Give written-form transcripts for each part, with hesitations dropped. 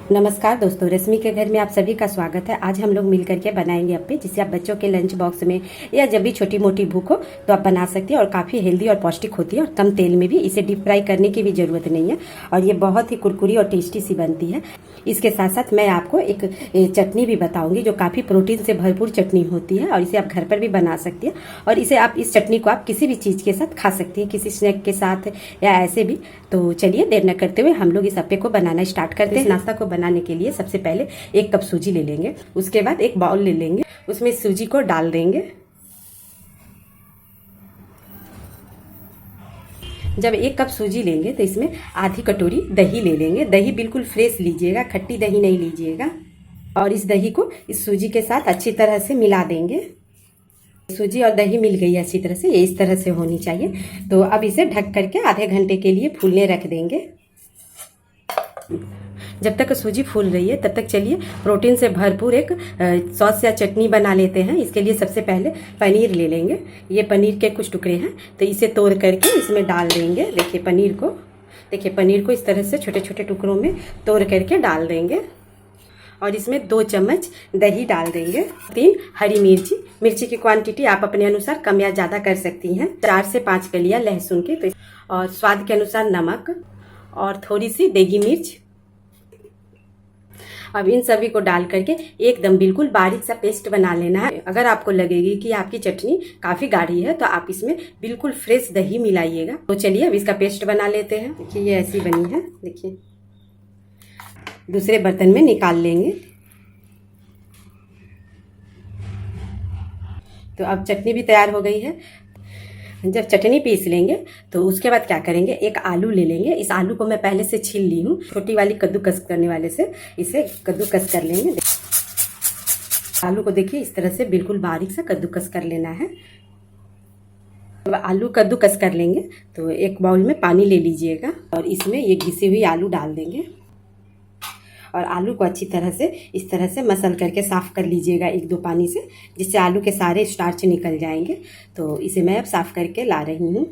नमस्कार दोस्तों, रश्मि के घर में आप सभी का स्वागत है। आज हम लोग मिल करके बनाएंगे अप्पे, जिसे आप बच्चों के लंच बॉक्स में या जब भी छोटी मोटी भूख हो तो आप बना सकते हैं और काफ़ी हेल्दी और पौष्टिक होती है और कम तेल में भी। इसे डीप फ्राई करने की भी ज़रूरत नहीं है और ये बहुत ही कुरकुरी और टेस्टी सी बनती है। इसके साथ साथ मैं आपको एक चटनी भी बताऊंगी जो काफ़ी प्रोटीन से भरपूर चटनी होती है और इसे आप घर पर भी बना सकती हैं। और इसे आप इस चटनी को आप किसी भी चीज़ के साथ खा सकती हैं, किसी स्नैक के साथ या ऐसे भी। तो चलिए देर न करते हुए हम लोग इस अप्पे को बनाना स्टार्ट करते हैं। नाश्ता को बनाने के लिए सबसे पहले 1 कप सूजी ले लेंगे। उसके बाद एक बाउल ले लेंगे, उसमें सूजी को डाल देंगे। जब 1 कप सूजी लेंगे तो इसमें आधी कटोरी दही ले लेंगे। दही बिल्कुल फ्रेश लीजिएगा, खट्टी दही नहीं लीजिएगा। और इस दही को इस सूजी के साथ अच्छी तरह से मिला देंगे। सूजी और दही मिल गई अच्छी तरह से, ये इस तरह से होनी चाहिए। तो अब इसे ढक करके आधे घंटे के लिए फूलने रख देंगे। जब तक सूजी फूल रही है तब तक चलिए प्रोटीन से भरपूर एक सॉस या चटनी बना लेते हैं। इसके लिए सबसे पहले पनीर ले लेंगे। ये पनीर के कुछ टुकड़े हैं तो इसे तोड़ करके इसमें डाल देंगे। देखिए पनीर को इस तरह से छोटे छोटे टुकड़ों में तोड़ करके डाल देंगे और इसमें 2 चम्मच दही डाल देंगे। 3 हरी मिर्ची की क्वांटिटी आप अपने अनुसार कम या ज़्यादा कर सकती हैं। 4 से 5 कलियां लहसुन के, और स्वाद के अनुसार नमक और थोड़ी सी देगी मिर्च। अब इन सभी को डाल करके एकदम बिल्कुल बारीक सा पेस्ट बना लेना है। अगर आपको लगेगी कि आपकी चटनी काफ़ी गाढ़ी है तो आप इसमें बिल्कुल फ्रेश दही मिलाइएगा। तो चलिए अब इसका पेस्ट बना लेते हैं। देखिए ये ऐसी बनी है। देखिए दूसरे बर्तन में निकाल लेंगे। तो अब चटनी भी तैयार हो गई है। जब चटनी पीस लेंगे तो उसके बाद क्या करेंगे, एक आलू ले लेंगे। इस आलू को मैं पहले से छील ली हूँ। छोटी वाली कद्दूकस करने वाले से इसे कद्दूकस कर लेंगे। आलू को देखिए इस तरह से बिल्कुल बारीक सा कद्दूकस कर लेना है। अब आलू कद्दूकस कर लेंगे तो एक बाउल में पानी ले लीजिएगा और इसमें ये घिसी हुई आलू डाल देंगे और आलू को अच्छी तरह से इस तरह से मसल करके साफ़ कर लीजिएगा 1-2 पानी से, जिससे आलू के सारे स्टार्च निकल जाएंगे। तो इसे मैं अब साफ़ करके ला रही हूँ।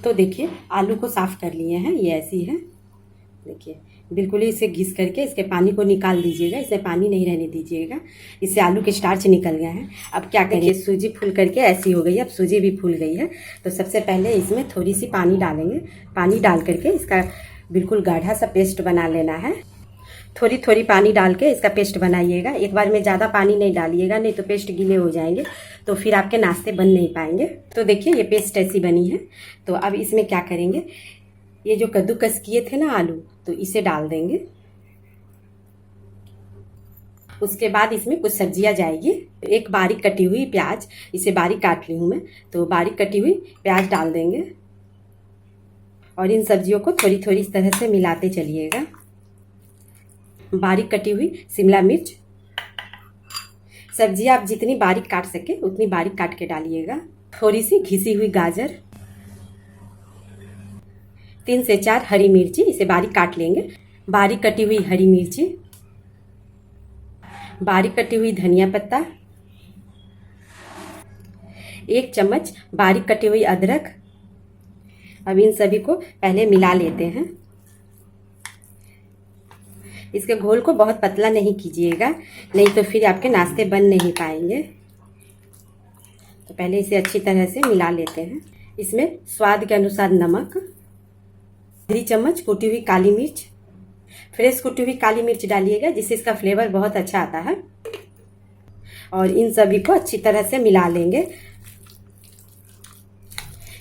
तो देखिए आलू को साफ़ कर लिए हैं, ये ऐसी है। देखिए बिल्कुल ही इसे घिस करके इसके पानी को निकाल दीजिएगा। इसे पानी नहीं रहने दीजिएगा, इससे आलू के स्टार्च निकल गए हैं। अब क्या करिए, सूजी फूल करके ऐसी हो गई है। अब सूजी भी फूल गई है तो सबसे पहले इसमें थोड़ी सी पानी डालेंगे। पानी डाल करके इसका बिल्कुल गाढ़ा सा पेस्ट बना लेना है। थोड़ी थोड़ी पानी डाल के इसका पेस्ट बनाइएगा। एक बार में ज़्यादा पानी नहीं डालिएगा, नहीं तो पेस्ट गीले हो जाएंगे तो फिर आपके नाश्ते बन नहीं पाएंगे। तो देखिए ये पेस्ट ऐसी बनी है। तो अब इसमें क्या करेंगे, ये जो कद्दूकस किए थे ना आलू, तो इसे डाल देंगे। उसके बाद इसमें कुछ सब्जियां जाएगी। एक बारीक कटी हुई प्याज, इसे बारीक काट ली हूँ मैं, तो बारीक कटी हुई प्याज डाल देंगे और इन सब्जियों को थोड़ी थोड़ी इस तरह से मिलाते चलिएगा। बारीक कटी हुई शिमला मिर्च, सब्जी आप जितनी बारीक काट सके उतनी बारीक काट के डालिएगा। थोड़ी सी घिसी हुई गाजर, 3 से 4 हरी मिर्ची, इसे बारीक काट लेंगे। बारीक कटी हुई हरी मिर्ची, बारीक कटी हुई धनिया पत्ता, 1 चम्मच बारीक कटी हुई अदरक। अब इन सभी को पहले मिला लेते हैं। इसके घोल को बहुत पतला नहीं कीजिएगा, नहीं तो फिर आपके नाश्ते बन नहीं पाएंगे। तो पहले इसे अच्छी तरह से मिला लेते हैं। इसमें स्वाद के अनुसार नमक, 3 चम्मच कुटी हुई काली मिर्च, फ्रेश कुटी हुई काली मिर्च डालिएगा जिससे इसका फ्लेवर बहुत अच्छा आता है। और इन सभी को अच्छी तरह से मिला लेंगे।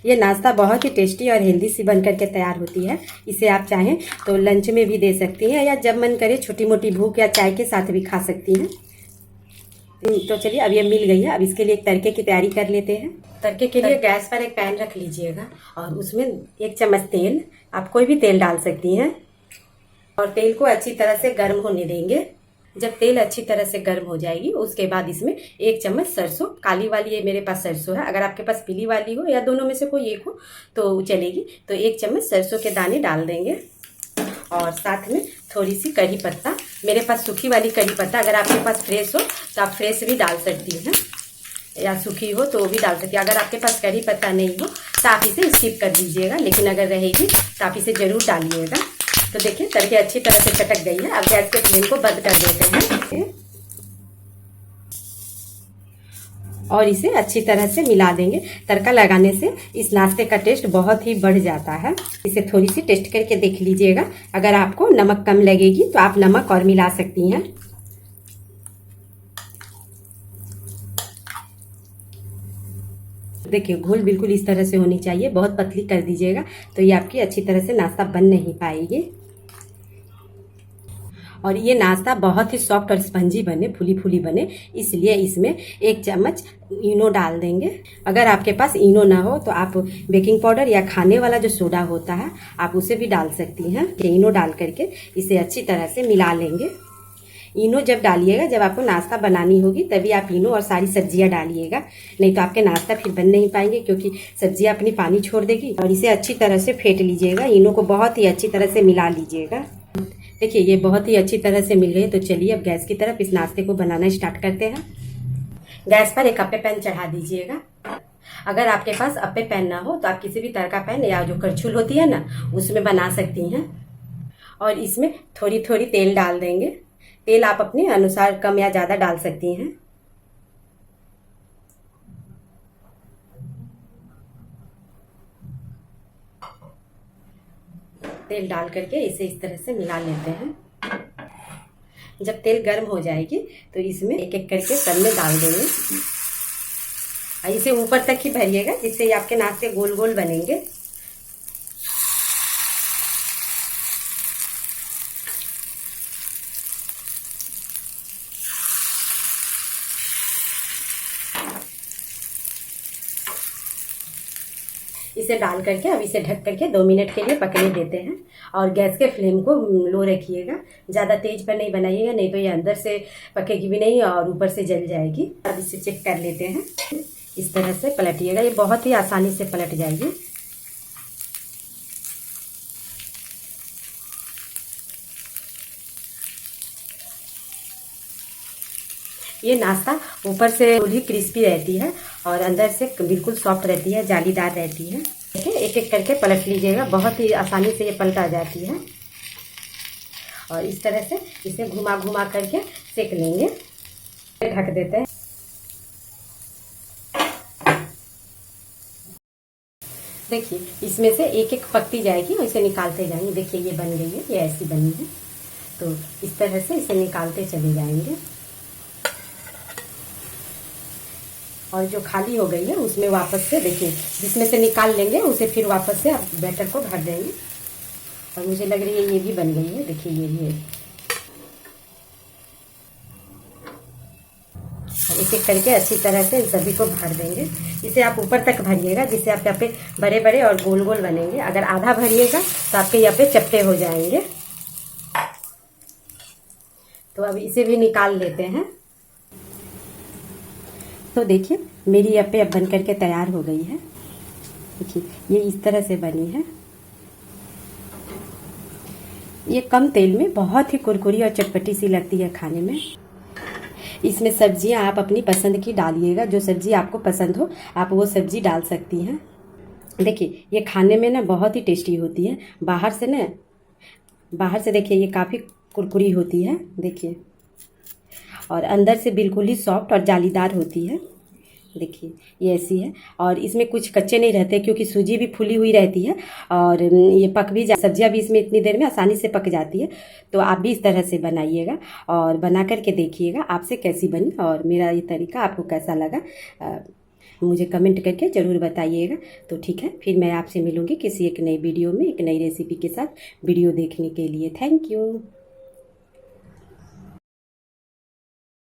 ये नाश्ता बहुत ही टेस्टी और हेल्दी सी बन करके तैयार होती है। इसे आप चाहें तो लंच में भी दे सकती हैं या जब मन करे छोटी मोटी भूख या चाय के साथ भी खा सकती हैं। तो चलिए अब ये मिल गई है। अब इसके लिए एक तड़के की तैयारी कर लेते हैं। तड़के के लिए गैस पर एक पैन रख लीजिएगा और उसमें 1 चम्मच तेल, आप कोई भी तेल डाल सकती हैं, और तेल को अच्छी तरह से गर्म होने देंगे। जब तेल अच्छी तरह से गर्म हो जाएगी उसके बाद इसमें 1 चम्मच सरसों, काली वाली ये मेरे पास सरसों है, अगर आपके पास पीली वाली हो या दोनों में से कोई एक हो तो चलेगी। तो 1 चम्मच सरसों के दाने डाल देंगे और साथ में थोड़ी सी करी पत्ता, मेरे पास सूखी वाली करी पत्ता, अगर आपके पास फ्रेश हो तो आप फ्रेश भी डाल सकती हैं या सूखी हो तो वो भी डाल सकती हैं। अगर आपके पास करी पत्ता नहीं हो तो आप इसे स्किप कर दीजिएगा, लेकिन अगर रहेगी तो आप इसे ज़रूर डालिएगा। तो देखिए तड़के अच्छी तरह से चटक गई है। अब गैस के फ्लेम को बंद कर देते हैं और इसे अच्छी तरह से मिला देंगे। तड़का लगाने से इस नाश्ते का टेस्ट बहुत ही बढ़ जाता है। इसे थोड़ी सी टेस्ट करके देख लीजिएगा। अगर आपको नमक कम लगेगी तो आप नमक और मिला सकती हैं। देखिए घोल बिल्कुल इस तरह से होनी चाहिए, बहुत पतली कर दीजिएगा तो ये आपकी अच्छी तरह से नाश्ता बन नहीं पाएगी। और ये नाश्ता बहुत ही सॉफ्ट और स्पंजी बने, फूली फूली बने, इसलिए इसमें 1 चम्मच इनो डाल देंगे। अगर आपके पास इनो ना हो तो आप बेकिंग पाउडर या खाने वाला जो सोडा होता है आप उसे भी डाल सकती हैं। इनो डाल करके इसे अच्छी तरह से मिला लेंगे। इनो जब डालिएगा, जब आपको नाश्ता बनानी होगी तभी आप इनो और सारी सब्जियां डालिएगा, नहीं तो आपके नाश्ता फिर बन नहीं पाएंगे क्योंकि सब्जियां अपनी पानी छोड़ देगी। और इसे अच्छी तरह से फेंट लीजिएगा, इनो को बहुत ही अच्छी तरह से मिला लीजिएगा। देखिए ये बहुत ही अच्छी तरह से मिल गई। तो चलिए अब गैस की तरफ इस नाश्ते को बनाना स्टार्ट करते हैं। गैस पर एक अप्पे पैन चढ़ा दीजिएगा। अगर आपके पास अप्पे पैन ना हो तो आप किसी भी तरह का पैन या जो करछुल होती है ना उसमें बना सकती हैं। और इसमें थोड़ी थोड़ी तेल डाल देंगे। तेल आप अपने अनुसार कम या ज़्यादा डाल सकती हैं। तेल डाल करके इसे इस तरह से मिला लेते हैं। जब तेल गर्म हो जाएगी तो इसमें एक एक करके सब में डाल देंगे। इसे ऊपर तक ही भरिएगा जिससे ये आपके नाश्ते गोल गोल बनेंगे। इसे डाल करके अब इसे ढक करके 2 मिनट के लिए पकने देते हैं। और गैस के फ्लेम को लो रखिएगा, ज़्यादा तेज पर नहीं बनाइएगा, नहीं तो ये अंदर से पकेगी भी नहीं और ऊपर से जल जाएगी। अब इसे चेक कर लेते हैं। इस तरह से पलटिएगा, ये बहुत ही आसानी से पलट जाएगी। ये नाश्ता ऊपर से थोड़ी क्रिस्पी रहती है और अंदर से बिल्कुल सॉफ्ट रहती है, जालीदार रहती है। देखिए एक एक करके पलट लीजिएगा, बहुत ही आसानी से ये पलटा जाती है। और इस तरह से इसे घुमा घुमा करके सेक लेंगे। ढक देते हैं। देखिए इसमें से एक एक पकती जाएगी और इसे निकालते जाएंगे। देखिए ये बन गई है, ये ऐसी बनी है। तो इस तरह से इसे निकालते चले जाएंगे। और जो खाली हो गई है उसमें वापस से देखिए जिसमें से निकाल लेंगे उसे फिर वापस से आप बैटर को भर देंगे। और मुझे लग रही है ये भी बन गई है। देखिए ये भी है। एक एक करके अच्छी तरह से सभी को भर देंगे। इसे आप ऊपर तक भरिएगा जिससे आपके यहाँ पे बड़े बड़े और गोल गोल बनेंगे। अगर आधा भरिएगा तो आपके यहाँ पे चपटे हो जाएंगे। तो अब इसे भी निकाल लेते हैं। तो देखिए मेरी अप्पे अब बन करके तैयार हो गई है। देखिए ये इस तरह से बनी है। ये कम तेल में बहुत ही कुरकुरी और चटपटी सी लगती है खाने में। इसमें सब्जियां आप अपनी पसंद की डालिएगा, जो सब्जी आपको पसंद हो आप वो सब्जी डाल सकती हैं। देखिए ये खाने में ना बहुत ही टेस्टी होती है। बाहर से देखिए ये काफ़ी कुरकुरी होती है। देखिए और अंदर से बिल्कुल ही सॉफ्ट और जालीदार होती है। देखिए ये ऐसी है। और इसमें कुछ कच्चे नहीं रहते क्योंकि सूजी भी फूली हुई रहती है और ये पक भी सब्जियां भी इसमें इतनी देर में आसानी से पक जाती है। तो आप भी इस तरह से बनाइएगा और बना करके देखिएगा आपसे कैसी बनी और मेरा ये तरीका आपको कैसा लगा मुझे कमेंट करके ज़रूर बताइएगा। तो ठीक है, फिर मैं आपसे मिलूँगी किसी एक नई वीडियो में एक नई रेसिपी के साथ। वीडियो देखने के लिए थैंक यू।